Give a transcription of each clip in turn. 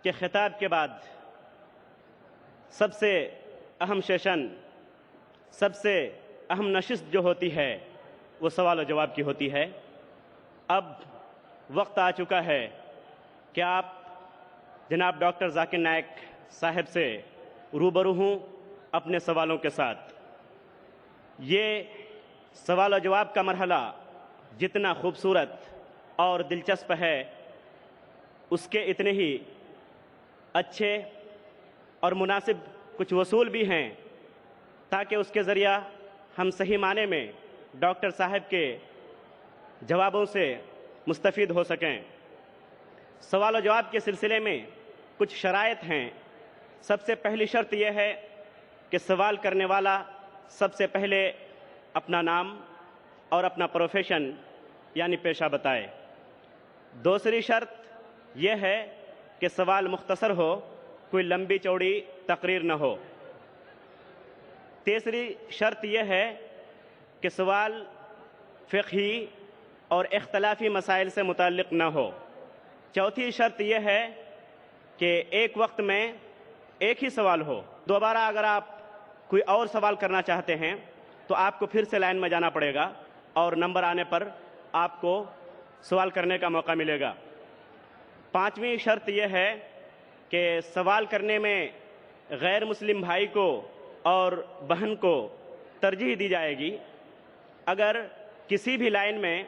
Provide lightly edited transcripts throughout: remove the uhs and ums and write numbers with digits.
کہ خطاب کے بعد سب سے اہم سیشن، سب سے اہم نشست جو ہوتی ہے وہ سوال و جواب کی ہوتی ہے۔ اب وقت آ چکا ہے کہ آپ جناب ڈاکٹر ذاکر نائک صاحب سے روبرو ہوں اپنے سوالوں کے ساتھ۔ یہ سوال و جواب کا مرحلہ جتنا خوبصورت اور دلچسپ ہے، اس کے اتنے ہی اچھے اور مناسب کچھ اصول بھی ہیں، تاکہ اس کے ذریعہ ہم صحیح معنی میں ڈاکٹر صاحب کے جوابوں سے مستفید ہو سکیں۔ سوال و جواب کے سلسلے میں کچھ شرائط ہیں۔ سب سے پہلی شرط یہ ہے کہ سوال کرنے والا سب سے پہلے اپنا نام اور اپنا پروفیشن یعنی پیشہ بتائے۔ دوسری شرط یہ ہے کہ سوال مختصر ہو، کوئی لمبی چوڑی تقریر نہ ہو۔ تیسری شرط یہ ہے کہ سوال فقہی اور اختلافی مسائل سے متعلق نہ ہو۔ چوتھی شرط یہ ہے کہ ایک وقت میں ایک ہی سوال ہو۔ دوبارہ اگر آپ کوئی اور سوال کرنا چاہتے ہیں تو آپ کو پھر سے لائن میں جانا پڑے گا اور نمبر آنے پر آپ کو سوال کرنے کا موقع ملے گا۔ پانچویں شرط یہ ہے کہ سوال کرنے میں غیر مسلم بھائی کو اور بہن کو ترجیح دی جائے گی۔ اگر کسی بھی لائن میں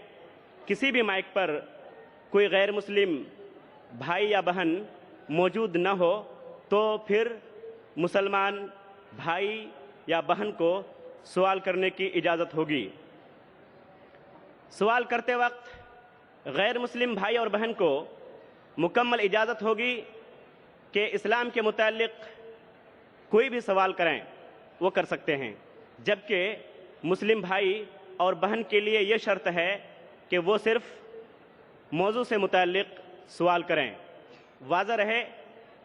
کسی بھی مائک پر کوئی غیر مسلم بھائی یا بہن موجود نہ ہو تو پھر مسلمان بھائی یا بہن کو سوال کرنے کی اجازت ہوگی۔ سوال کرتے وقت غیر مسلم بھائی اور بہن کو مکمل اجازت ہوگی کہ اسلام کے متعلق کوئی بھی سوال کریں وہ کر سکتے ہیں، جبکہ مسلم بھائی اور بہن کے لیے یہ شرط ہے کہ وہ صرف موضوع سے متعلق سوال کریں۔ واضح رہے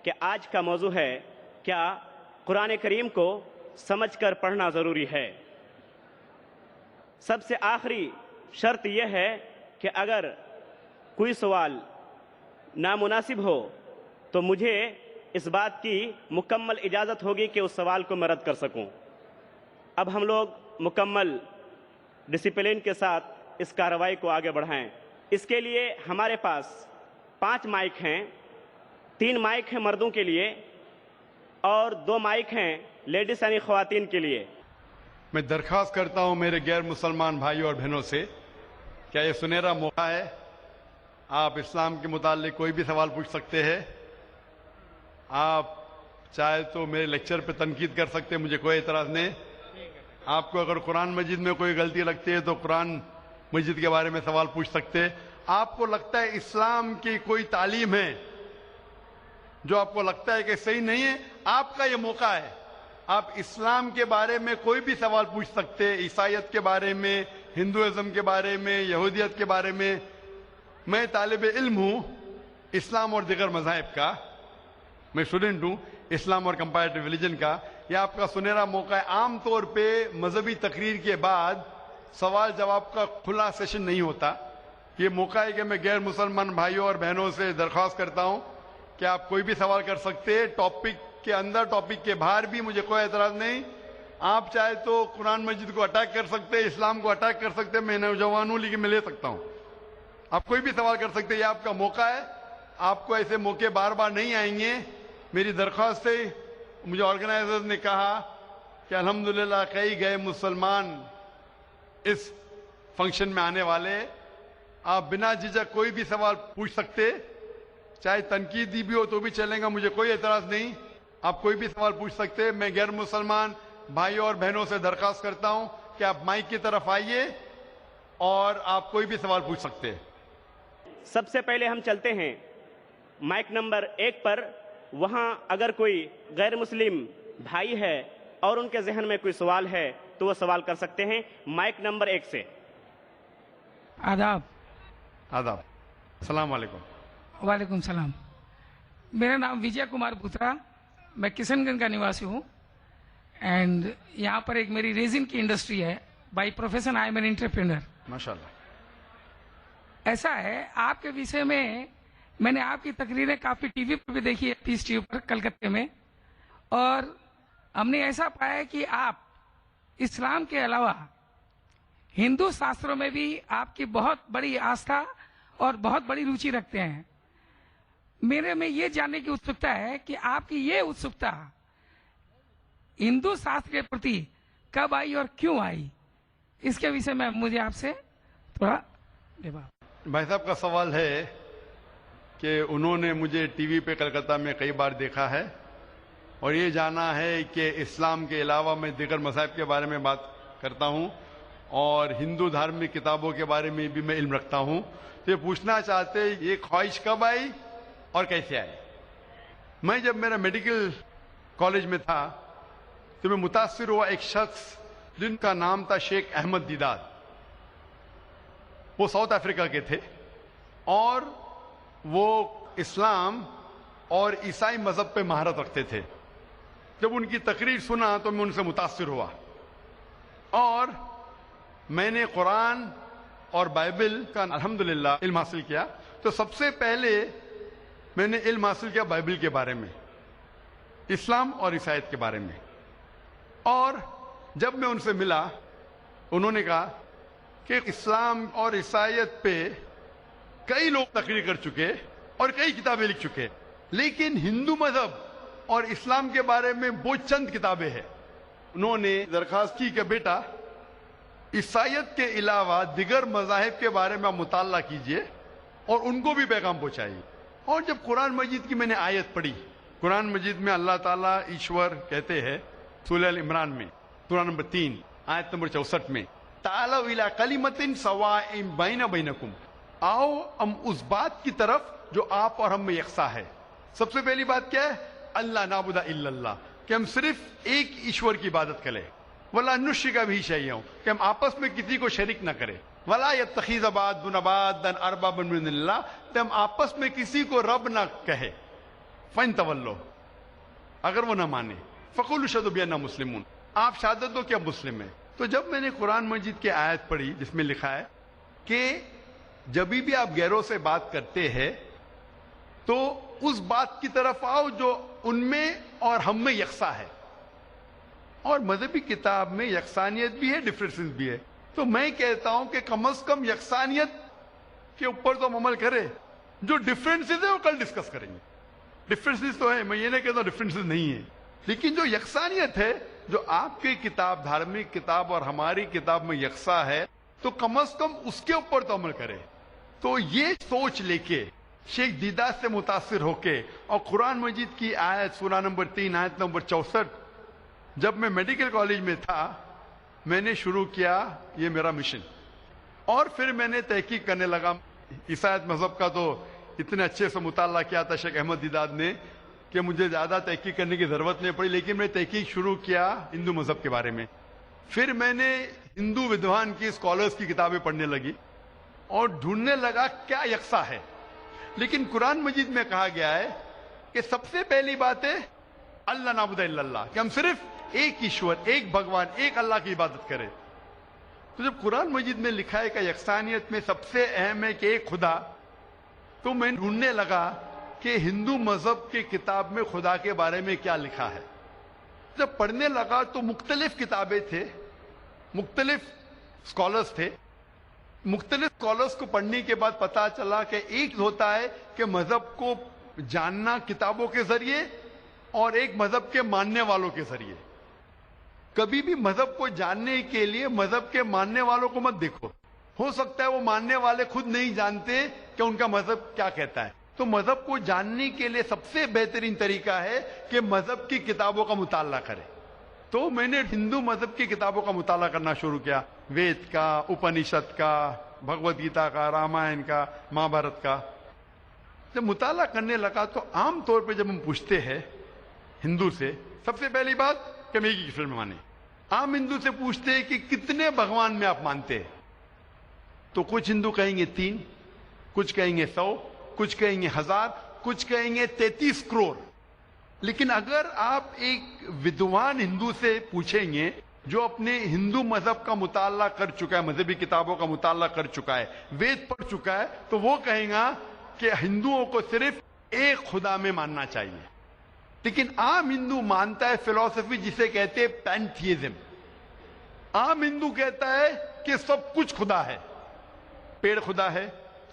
کہ آج کا موضوع ہے کیا قرآن کریم کو سمجھ کر پڑھنا ضروری ہے۔ سب سے آخری شرط یہ ہے کہ اگر کوئی سوال نامناسب ہو تو مجھے اس بات کی مکمل اجازت ہوگی کہ اس سوال کو میں رد کر سکوں۔ اب ہم لوگ مکمل ڈسپلن کے ساتھ اس کارروائی کو آگے بڑھائیں۔ اس کے لیے ہمارے پاس 5 مائک ہیں، 3 مائک ہیں مردوں کے لیے اور 2 مائک ہیں لیڈیز یعنی خواتین کے لیے۔ میں درخواست کرتا ہوں میرے غیر مسلمان بھائیوں اور بہنوں سے، کیا یہ سنہرا موقع ہے؟ آپ اسلام کے متعلق کوئی بھی سوال پوچھ سکتے ہیں۔ آپ چاہے تو میرے لیکچر پہ تنقید کر سکتے ہیں، مجھے کوئی اعتراض نہیں۔ آپ کو اگر قرآن مجید میں کوئی غلطی لگتی ہے تو قرآن مجید کے بارے میں سوال پوچھ سکتے ہیں۔ آپ کو لگتا ہے اسلام کی کوئی تعلیم ہے جو آپ کو لگتا ہے کہ صحیح نہیں ہے، آپ کا یہ موقع ہے۔ آپ اسلام کے بارے میں کوئی بھی سوال پوچھ سکتے ہیں، عیسائیت کے بارے میں، ہندوازم کے بارے میں، یہودیت کے بارے میں۔ میں طالب علم ہوں اسلام اور دیگر مذاہب کا، میں اسٹوڈنٹ ہوں اسلام اور کمپیریٹو ریلیجن کا۔ یہ آپ کا سنہرا موقع ہے۔ عام طور پہ مذہبی تقریر کے بعد سوال جواب کا کھلا سیشن نہیں ہوتا۔ یہ موقع ہے کہ میں غیر مسلمان بھائیوں اور بہنوں سے درخواست کرتا ہوں کہ آپ کوئی بھی سوال کر سکتے ہیں، ٹاپک کے اندر ٹاپک کے باہر بھی، مجھے کوئی اعتراض نہیں۔ آپ چاہے تو قرآن مجید کو اٹیک کر سکتے ہیں، اسلام کو اٹیک کر سکتے ہیں، میں نوجوان ہوں لیکن میں لے سکتا ہوں۔ آپ کوئی بھی سوال کر سکتے ہیں، یہ آپ کا موقع ہے۔ آپ کو ایسے موقع بار بار نہیں آئیں گے۔ میری درخواست ہے، مجھے آرگنائزرز نے کہا کہ الحمدللہ کئی گئے مسلمان اس فنکشن میں آنے والے، آپ بنا جھجک کوئی بھی سوال پوچھ سکتے، چاہے تنقیدی بھی ہو تو بھی چلیں گا، مجھے کوئی اعتراض نہیں۔ آپ کوئی بھی سوال پوچھ سکتے۔ میں غیر مسلمان بھائیوں اور بہنوں سے درخواست کرتا ہوں کہ آپ مائک کی طرف آئیے اور آپ کوئی بھی سوال پوچھ سکتے ہیں۔ سب سے پہلے ہم چلتے ہیں مائک نمبر 1 پر۔ وہاں اگر کوئی غیر مسلم بھائی ہے اور ان کے ذہن میں کوئی سوال ہے تو وہ سوال کر سکتے ہیں مائک نمبر 1 سے۔ آداب۔ آداب، السلام علیکم۔ وعلیکم السلام۔ میرا نام وجے کمار بھوترا، میں کشن گنج کا نواسی ہوں، اینڈ یہاں پر ایک میری ریزن کی انڈسٹری ہے۔ By profession I am an entrepreneur. ماشاءاللہ۔ ایسا ہے آپ کے وشے میں میں نے آپ کی تقریریں کافی ٹی وی پر بھی دیکھی ہے، پیس ٹی وی پر کلکتے میں، اور ہم نے ایسا پایا ہے کہ آپ اسلام کے علاوہ ہندو شاستروں میں بھی آپ کی بہت بڑی آستھا اور بہت بڑی روچی رکھتے ہیں. میرے میں یہ جاننے کی اتسکتا ہے کہ آپ کی یہ اتسکتا ہندو شاستر کے پرتی کب آئی اور کیوں آئی، اس کے وشے میں مجھے آپ سے تھوڑا بھائی صاحب کا سوال ہے کہ انہوں نے مجھے ٹی وی پہ کلکتہ میں کئی بار دیکھا ہے اور یہ جانا ہے کہ اسلام کے علاوہ میں دیگر مذاہب کے بارے میں بات کرتا ہوں اور ہندو دھارمک کتابوں کے بارے میں بھی میں علم رکھتا ہوں. تو یہ پوچھنا چاہتے یہ خواہش کب آئی اور کیسے آئی. میں جب میرا میڈیکل کالج میں تھا تو میں متاثر ہوا ایک شخص جن کا نام تھا شیخ احمد دیدار. وہ ساؤتھ افریقہ کے تھے اور وہ اسلام اور عیسائی مذہب پہ مہارت رکھتے تھے. جب ان کی تقریر سنا تو میں ان سے متاثر ہوا اور میں نے قرآن اور بائبل کا الحمدللہ علم حاصل کیا. تو سب سے پہلے میں نے علم حاصل کیا بائبل کے بارے میں، اسلام اور عیسائیت کے بارے میں. اور جب میں ان سے ملا انہوں نے کہا کہ اسلام اور عیسائیت پہ کئی لوگ تقریر کر چکے اور کئی کتابیں لکھ چکے، لیکن ہندو مذہب اور اسلام کے بارے میں وہ چند کتابیں ہیں. انہوں نے درخواست کی کہ بیٹا عیسائیت کے علاوہ دیگر مذاہب کے بارے میں آپ مطالعہ کیجئے اور ان کو بھی پیغام پہنچائیے. اور جب قرآن مجید کی میں نے آیت پڑھی، قرآن مجید میں اللہ تعالیٰ ایشور کہتے ہیں سورہ ال عمران میں سورہ نمبر 3 آیت نمبر 64 میں تعالوا الی کلمۃ سواء بین بینکم، آؤ ہم اس بات کی طرف جو آپ اور ہم میں یکساں ہے. سب سے پہلی بات کیا ہے؟ اللہ نعبد الا اللہ، کہ ہم صرف ایک ایشور کی عبادت کریں. ولا نشرک بہ شیئا، کہ ہم آپس میں کسی کو شریک نہ کریں. ولا یتخذ بعضنا بعضا اربابا من اللہ، کہ ہم آپس میں کسی کو رب نہ کہے. فَإِن تَوَلَّوْا، اگر وہ نہ مانے، فَقُولُوا اشْهَدُوا بِأَنَّا مُسْلِمُونَ، آپ شہادت دو کہ ہم مسلم ہیں. تو جب میں نے قرآن مجید کی آیت پڑھی جس میں لکھا ہے کہ جب بھی آپ غیروں سے بات کرتے ہیں تو اس بات کی طرف آؤ جو ان میں اور ہم میں یکساں ہے. اور مذہبی کتاب میں یکسانیت بھی ہے، ڈفرینسز بھی ہے. تو میں کہتا ہوں کہ کم از کم یکسانیت کے اوپر تو ہم عمل کریں. جو ڈفرینسز ہے وہ کل ڈسکس کریں گے. ڈفرینسز تو ہے، میں یہ نہیں کہتا ڈفرینسز نہیں ہے، لیکن جو یکسانیت ہے، جو آپ کی کتاب دھارمک کتاب اور ہماری کتاب میں یکساں ہے، تو کم از کم اس کے اوپر تو عمل کریں. تو یہ سوچ لے کے شیخ دیدار سے متاثر ہو کے اور قرآن مجید کی آیت سورہ نمبر 3 آیت نمبر 64 جب میں میڈیکل کالج میں تھا میں نے شروع کیا یہ میرا مشن. اور پھر میں نے تحقیق کرنے لگا. عیسائیت مذہب کا تو اتنے اچھے سے مطالعہ کیا تھا شیخ احمد دیدار نے کہ مجھے زیادہ تحقیق کرنے کی ضرورت نہیں پڑی، لیکن میں تحقیق شروع کیا ہندو مذہب کے بارے میں. پھر میں نے ہندو ودوان کی اسکالرس کی کتابیں پڑھنے لگی اور ڈھونڈنے لگا کیا یکساں ہے. لیکن قرآن مجید میں کہا گیا ہے کہ سب سے پہلی بات ہے اللہ نعبد الا اللہ، کہ ہم صرف ایک ایشور، ایک بھگوان، ایک اللہ کی عبادت کریں. تو جب قرآن مجید میں لکھا ہے کہ یکسانیت میں سب سے اہم ہے کہ ایک خدا، تو میں ڈھونڈنے لگا کہ ہندو مذہب کی کتاب میں خدا کے بارے میں کیا لکھا ہے. جب پڑھنے لگا تو مختلف کتابیں تھے، مختلف اسکالرس تھے. مختلف اسکالرس کو پڑھنے کے بعد پتا چلا کہ ایک ہوتا ہے کہ مذہب کو جاننا کتابوں کے ذریعے اور ایک مذہب کے ماننے والوں کے ذریعے. کبھی بھی مذہب کو جاننے کے لیے مذہب کے ماننے والوں کو مت دیکھو. ہو سکتا ہے وہ ماننے والے خود نہیں جانتے کہ ان کا مذہب کیا کہتا ہے. تو مذہب کو جاننے کے لیے سب سے بہترین طریقہ ہے کہ مذہب کی کتابوں کا مطالعہ کرے. تو میں نے ہندو مذہب کی کتابوں کا مطالعہ کرنا شروع کیا، وید کا، اپنشد کا، بھگوت گیتا کا، رامائن کا، مہابھارت کا. جب مطالعہ کرنے لگا تو عام طور پہ جب ہم پوچھتے ہیں ہندو سے، سب سے پہلی بات کہ میں ایک ایشور میں مانے. عام ہندو سے پوچھتے ہیں کہ کتنے بھگوان میں آپ مانتے ہیں، تو کچھ ہندو کہیں گے 3، کچھ کہیں گے 100، کچھ کہیں گے 1000، کچھ کہیں گے 33 کروڑ. لیکن اگر آپ ایک ودوان ہندو سے پوچھیں گے جو اپنے ہندو مذہب کا مطالعہ کر چکا ہے، مذہبی کتابوں کا مطالعہ کر چکا ہے، وید پڑھ چکا ہے، تو وہ کہے گا کہ ہندوؤں کو صرف ایک خدا میں ماننا چاہیے، لیکن عام ہندو مانتا ہے فلسفی جسے کہتے ہیں پینتھیزم۔ عام ہندو کہتا ہے کہ سب کچھ خدا ہے، پیڑ خدا ہے،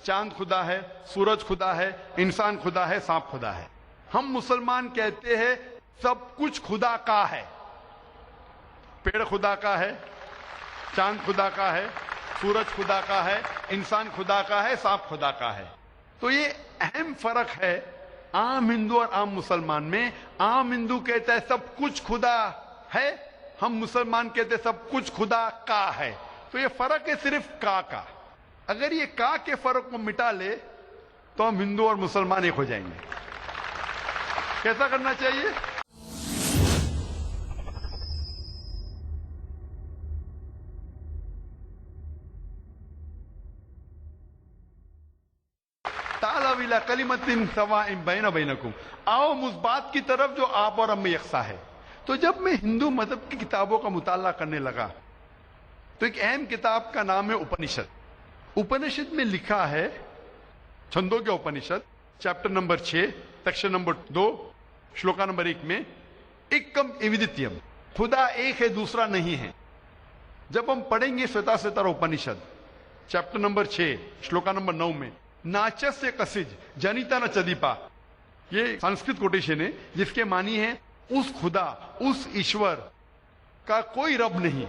چاند خدا ہے، سورج خدا ہے، انسان خدا ہے، سانپ خدا ہے۔ ہم مسلمان کہتے ہیں سب کچھ خدا کا ہے، پیڑ خدا کا ہے، چاند خدا کا ہے، سورج خدا کا ہے، انسان خدا کا ہے، سانپ خدا کا ہے۔ تو یہ اہم فرق ہے عام ہندو اور عام مسلمان میں۔ عام ہندو کہتا ہے سب کچھ خدا ہے، ہم مسلمان کہتے ہیں سب کچھ خدا کا ہے۔ تو یہ فرق ہے صرف کا۔ اگر یہ کا کے فرق کو مٹا لے تو ہم ہندو اور مسلمان ایک ہو جائیں گے۔ کیسا کرنا چاہیے؟ تعالوا الی کلمۃ سواء بین بینکم، آؤ اس بات کی طرف جو آپ اور ہم میں یکساں ہے۔ تو جب میں ہندو مذہب کی کتابوں کا مطالعہ کرنے لگا تو ایک اہم کتاب کا نام ہے اپنشد۔ اپنشد میں لکھا ہے، Chandogya Upanishad chapter number 6 section number 2 shloka number 1 میں ایکم ایودتیم، خدا ایک ہے دوسرا نہیں ہے۔ جب ہم پڑھیں گے سوتا سوتر اپنشد چیپٹر نمبر 6 شلوکا نمبر 9 میں ناچس کسج جنیتا ن چدیپا، یہ سنسکرت کوٹیشن ہے جس کے معنی ہے اس خدا، اس ایشور کا کوئی رب نہیں،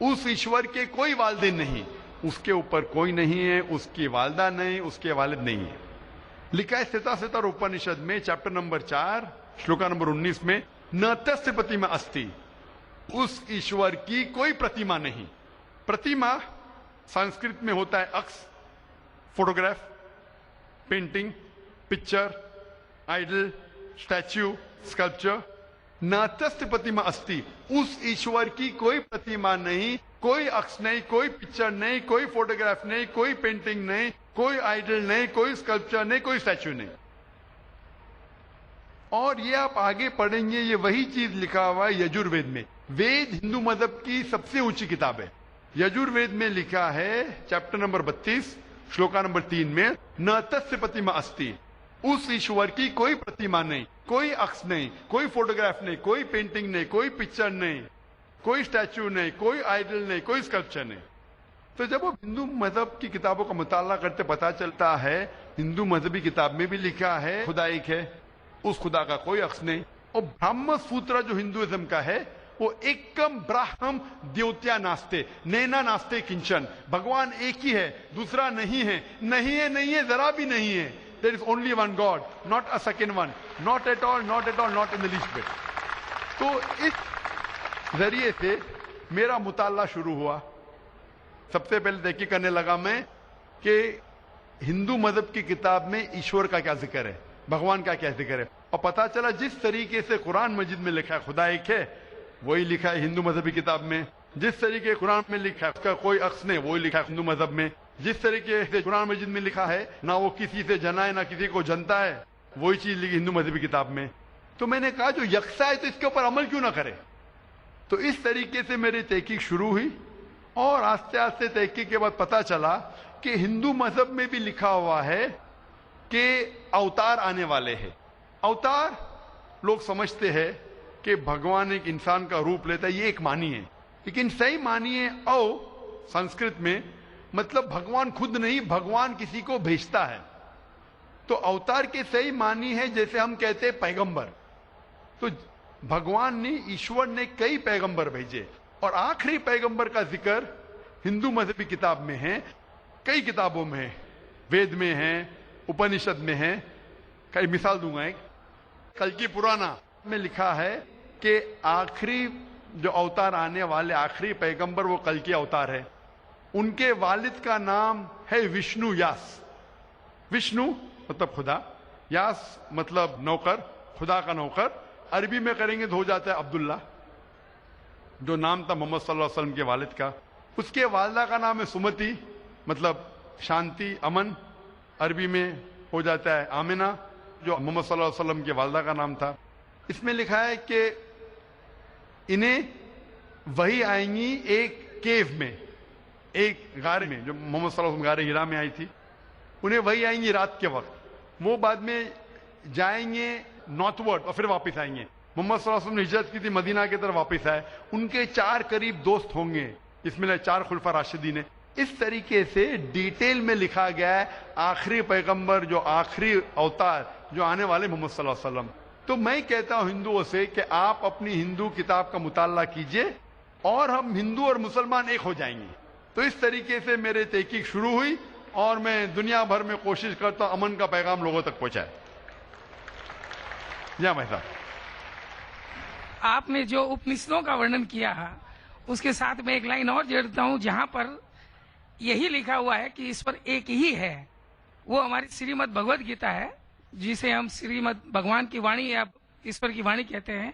اس ایشور کے کوئی والدین نہیں، اس کے اوپر کوئی نہیں ہے، اس کی والدہ نہیں، اس کے والد نہیں ہے۔ لکھا ہے ستا ستر اپنشد میں چیپٹر نمبر 4 شلوکا نمبر 19 میں ن تسیہ پرتیما استی، اس ایشور کی کوئی پرتیما نہیں۔ پرتیما سنسکرت میں ہوتا ہے عکس، photograph, painting, picture, idol, statue, sculpture. نہ تسیہ پرتیما استی، اس ایشور کی کوئی پرتیما نہیں، کوئی عکس نہیں، کوئی پکچر نہیں، کوئی فوٹوگراف نہیں، کوئی پینٹنگ نہیں، کوئی آئیڈل نہیں، کوئی اسکلپچر نہیں، کوئی اسٹیچو نہیں۔ اور یہ آپ آگے پڑھیں گے یہ وہی چیز لکھا ہوا ہے یجوروید میں۔ وید ہندو مذہب کی سب سے اونچی کتاب ہے۔ یجوروید میں لکھا ہے چیپٹر نمبر 32 شلوکا نمبر 3 میں نہ تسیہ پرتیما استی، اس ایشور کی کوئی پرتیما نہیں، کوئی عکس نہیں، کوئی فوٹوگراف نہیں، کوئی پینٹنگ نہیں، کوئی پکچر نہیں، کوئی اسٹیچو نہیں، کوئی آئیڈل نہیں، کوئی اسکلپچر نہیں۔ تو جب آپ ہندو مذہب کی کتابوں کا مطالعہ کرتے پتا چلتا ہے ہندو مذہبی کتاب میں بھی لکھا ہے خدا ایک ہے، اس خدا کا کوئی عکس نہیں۔ اور برہم سوترا جو ہندوازم کا ہے وہ ایکم براہم دیوتیا ناستے نینا ناستے کنچن، بھگوان ایک ہی ہے، دوسرا نہیں ہے، نہیں ہے، نہیں ہے، ذرا بھی نہیں ہے۔ There is only one God, not a second one, not at all, not at all, not in the least bit۔ تو اس ذریعے سے میرا مطالعہ شروع ہوا۔ سب سے پہلے تحقیق کرنے لگا میں کہ ہندو مذہب کی کتاب میں ایشور کا کیا ذکر ہے، بھگوان کا کیا ذکر ہے، اور پتا چلا جس طریقے سے قرآن مجید میں لکھا ہے خدا ایک ہے وہی لکھا ہے ہندو مذہبی کتاب میں، جس طریقے قرآن میں لکھا ہے اس کا کوئی عکس نہیں وہی لکھا ہے ہندو مذہب میں، جس طریقے سے قرآن مجید میں لکھا ہے نہ وہ کسی سے جنا ہے نہ کسی کو جنتا ہے وہی چیز لکھی ہندو مذہبی کتاب میں۔ تو میں نے کہا جو یکساں ہے تو اس کے اوپر عمل کیوں نہ کرے۔ تو اس طریقے سے میری تحقیق شروع ہوئی، اور آہستہ آہستہ تحقیق کے بعد پتا چلا کہ ہندو مذہب میں بھی لکھا ہوا ہے کہ اوتار آنے والے ہیں۔ اوتار لوگ سمجھتے ہیں کہ بھگوان ایک انسان کا روپ لیتا ہے، یہ ایک معنی ہے، لیکن صحیح معنی ہے او سنسکرت میں مطلب بھگوان خود نہیں، بھگوان کسی کو بھیجتا ہے۔ تو اوتار کے صحیح معنی ہے جیسے ہم کہتے ہیں پیغمبر۔ تو بھگوان نے، ایشور نے کئی پیغمبر بھیجے، اور آخری پیغمبر کا ذکر ہندو مذہبی کتاب میں ہے، کئی کتابوں میں ہے، وید میں ہے، اپنشد میں ہے۔ کئی مثال دوں گا، ایک کلکی پرانا میں لکھا ہے کہ آخری جو اوتار آنے والے آخری پیغمبر وہ کلکی اوتار ہے۔ ان کے والد کا نام ہے وشنو یاس۔ وشنو مطلب خدا، یاس مطلب نوکر، خدا کا نوکر۔ عربی میں کریں گے تو ہو جاتا ہے عبداللہ، جو نام تھا محمد صلی اللہ علیہ وسلم کے والد کا۔ اس کے والدہ کا نام ہے سمتی، مطلب شانتی، امن۔ عربی میں ہو جاتا ہے آمنہ، جو محمد صلی اللہ علیہ وسلم کے والدہ کا نام تھا۔ اس میں لکھا ہے کہ انہیں وہی آئیں گی ایک کیو میں، ایک غار میں، جو محمد صلی اللہ علیہ وسلم غار ہیرا میں آئی تھی، انہیں وہی آئیں گی رات کے وقت۔ وہ بعد میں جائیں گے نارتھ ورڈ اور پھر واپس آئیں گے. محمد صلی اللہ علیہ وسلم نے ہجرت کی تھی, مدینہ کی طرف واپس آئے, ان کے 4 قریب دوست ہوں گے, اس میں 4 خلفاء راشدین ہیں. اس طریقے سے ڈیٹیل میں لکھا گیا ہے آخری پیغمبر, جو آخری اوتار جو آنے والے محمد صلی اللہ علیہ وسلم. تو میں کہتا ہوں ہندوؤں سے کہ آپ اپنی ہندو کتاب کا مطالعہ کیجئے اور ہم ہندو اور مسلمان ایک ہو جائیں گے. تو اس طریقے سے میرے تحقیق شروع ہوئی اور میں دنیا بھر میں کوشش کرتا ہوں امن کا پیغام لوگوں تک پہنچائے. جی بھائی صاحب, آپ نے جو اپنشدوں کا ورنن کیا اس کے ساتھ میں ایک لائن اور جوڑتا ہوں جہاں پر یہی لکھا ہوا ہے کہ ایشور ایک ہی ہے. وہ ہماری شریمد بھگوت گیتا ہے, جسے ہم شریمد بھگوان کی وانی یا ایشور کی وانی کہتے ہیں.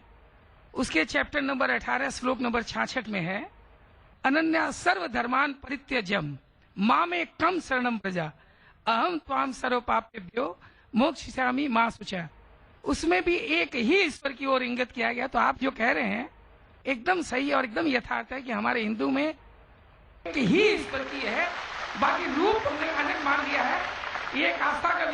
اس کے چیپٹر نمبر 18 شلوک نمبر 66 میں ہے, اننیا سرو دھرمان پریتیجم مامے کم شرنم پرجا اہم توام سرو پاپیبھیو موکشیسامی ما شوچا. اس میں بھی ایک ہی ایشور کی اور انگت کیا گیا. تو آپ جو کہہ رہے ہیں ایک دم صحیح اور ایک دم یتھارتھ ہے کہ ہمارے ہندو میں ایک ہی ایشور کی ہے, باقی روپ ہم نے الگ مان لیا ہے. یہ ایک آستھا کا